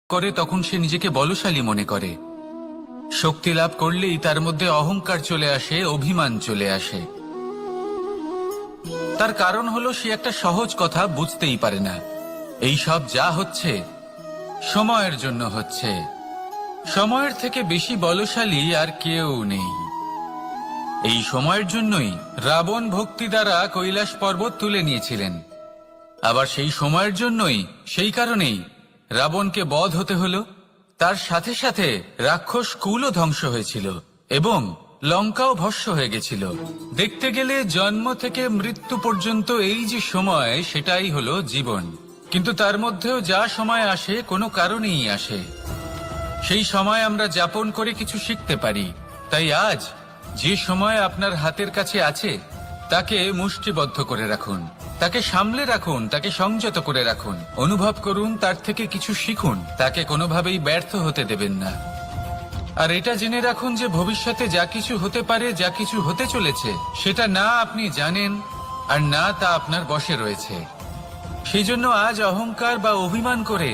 করে তখন সে নিজেকে বলশালী মনে করে। শক্তি লাভ করলেই তার মধ্যে অহংকার চলে আসে, অভিমান চলে আসে। তার কারণ হলো সে একটা সহজ কথা বুঝতেই পারে না। এই সব যা হচ্ছে সময়ের জন্য হচ্ছে। সময়ের থেকে বেশি বলশালী আর কেউ নেই। এই সময়ের জন্যই রাবণ ভক্তি দ্বারা কৈলাস পর্বত তুলে নিয়েছিলেন। আবার সেই সময়ের জন্যই, সেই কারণেই রাবণকে বধ হতে হলো। তার সাথে সাথে রাক্ষস কুলও ধ্বংস হয়েছিল এবং লঙ্কাও ভস্ম হয়ে গেছিল। দেখতে গেলে জন্ম থেকে মৃত্যু পর্যন্ত এই যে সময়, সেটাই হলো জীবন। কিন্তু তার মধ্যেও যা সময় আসে কোনো কারণেই আসে। সেই সময় আমরা যাপন করে কিছু শিখতে পারি। তাই আজ যে সময় আপনার হাতের কাছে আছে তাকে মুষ্টিবদ্ধ করে রাখুন, তাকে সামলে রাখুন, তাকে সংযত করে রাখুন, অনুভব করুন, তার থেকে কিছু শিখুন, তাকে কোনোভাবেই ব্যর্থ হতে দেবেন না। আর এটা জেনে রাখুন যে ভবিষ্যতে যা কিছু হতে পারে, যা কিছু হতে চলেছে, সেটা না আপনি জানেন আর না তা আপনার বশে রয়েছে। সেই জন্য আজ অহংকার বা অভিমান করে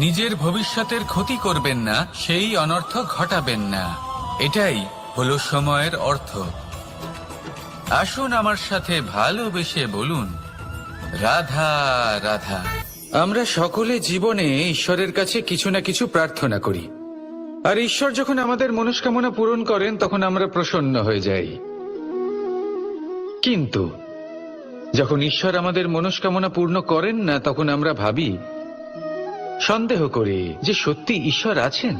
নিজের ভবিষ্যতের ক্ষতি করবেন না, সেই অনর্থ ঘটাবেন না। এটাই হলো সময়ের অর্থ। আসুন আমার সাথে ভালোবেসে বলুন, রাধা রাধা। আমরা সকলে জীবনে ঈশ্বরের কাছে কিছু না কিছু প্রার্থনা করি, আর ঈশ্বর যখন আমাদের মনস্কামনা পূরণ করেন তখন আমরা প্রসন্ন হয়ে যাই। কিন্তু যখন ঈশ্বর আমাদের মনস্কামনা পূর্ণ করেন না, তখন আমরা ভাবি, সন্দেহ করি যে সত্যি ঈশ্বর আছেন।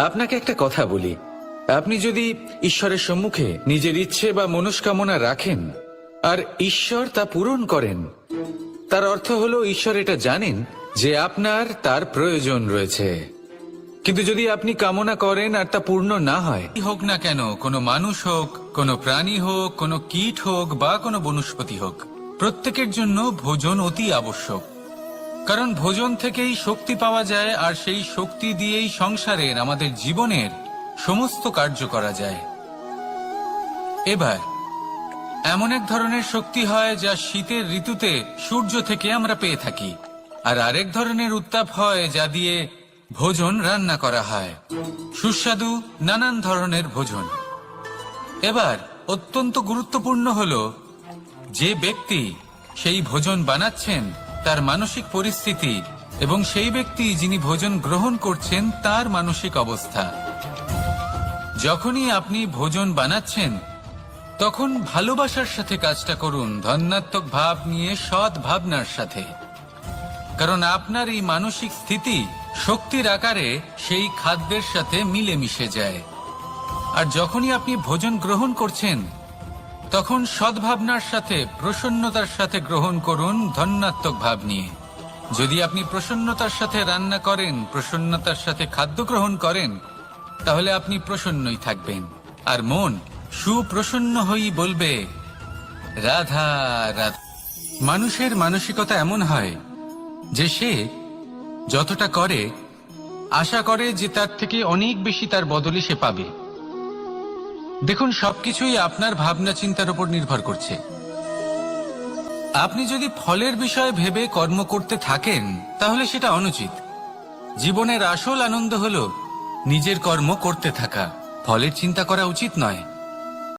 আপনাকে একটা কথা বলি, আপনি যদি ঈশ্বরের সম্মুখে নিজের ইচ্ছে বা মনস্কামনা রাখেন আর ঈশ্বর তা পূরণ করেন, তার অর্থ হলো ঈশ্বর এটা জানেন যে আপনার তার প্রয়োজন রয়েছে। কিন্তু যদি আপনি কামনা করেন আর তা পূর্ণ না হয়, হোক না কেন, কোনো মানুষ হোক, কোনো প্রাণী হোক, কোনো কীট হোক বা কোনো বনস্পতি হোক, প্রত্যেকের জন্য ভোজন অতি আবশ্যক। কারণ ভোজন থেকেই শক্তি পাওয়া যায়, আর সেই শক্তি দিয়েই সংসারের, আমাদের জীবনের সমস্ত কার্য করা যায়। এবার এমন এক ধরনের শক্তি হয় যা শীতের ঋতুতে সূর্য থেকে আমরা পেয়ে থাকি, আর আরেক ধরনের উত্তাপ হয় যা দিয়ে ভোজন রান্না করা হয়, সুস্বাদু নানান ধরনের ভোজন। এবার অত্যন্ত গুরুত্বপূর্ণ হলো যে ব্যক্তি সেই ভোজন বানাচ্ছেন তার মানসিক পরিস্থিতি এবং সেই ব্যক্তি যিনি ভোজন গ্রহণ করছেন তার মানসিক অবস্থা। যখনই আপনি ভোজন বানাচ্ছেন তখন ভালোবাসার সাথে কাজটা করুন, ধন্যাত্মক ভাব নিয়ে, সৎ ভাবনার সাথে। কারণ আপনার এই মানসিক স্থিতি শক্তির আকারে সেই খাদ্যের সাথে মিলে মিশে যায়। আর যখনই আপনি ভোজন গ্রহণ করছেন তখন সদ্ভাবনার সাথে, প্রসন্নতার সাথে গ্রহণ করুন, ধন্যাত্মক ভাব নিয়ে। যদি আপনি প্রসন্নতার সাথে রান্না করেন, প্রসন্নতার সাথে খাদ্য গ্রহণ করেন, তাহলে আপনি প্রসন্নই থাকবেন, আর মন সুপ্রসন্ন হয়েই বলবে, রাধা রাধা। মানুষের মানসিকতা এমন হয় যে সে যতটা করে আশা করে যে তার থেকে অনেক বেশি তার বদলে সে পাবে। দেখুন, সবকিছুই আপনার ভাবনা চিন্তার উপর নির্ভর করছে। আপনি যদি ফলের বিষয়ে ভেবে কর্ম করতে থাকেন তাহলে সেটা অনুচিত। জীবনের আসল আনন্দ হলো নিজের কর্ম করতে থাকা, ফলের চিন্তা করা উচিত নয়।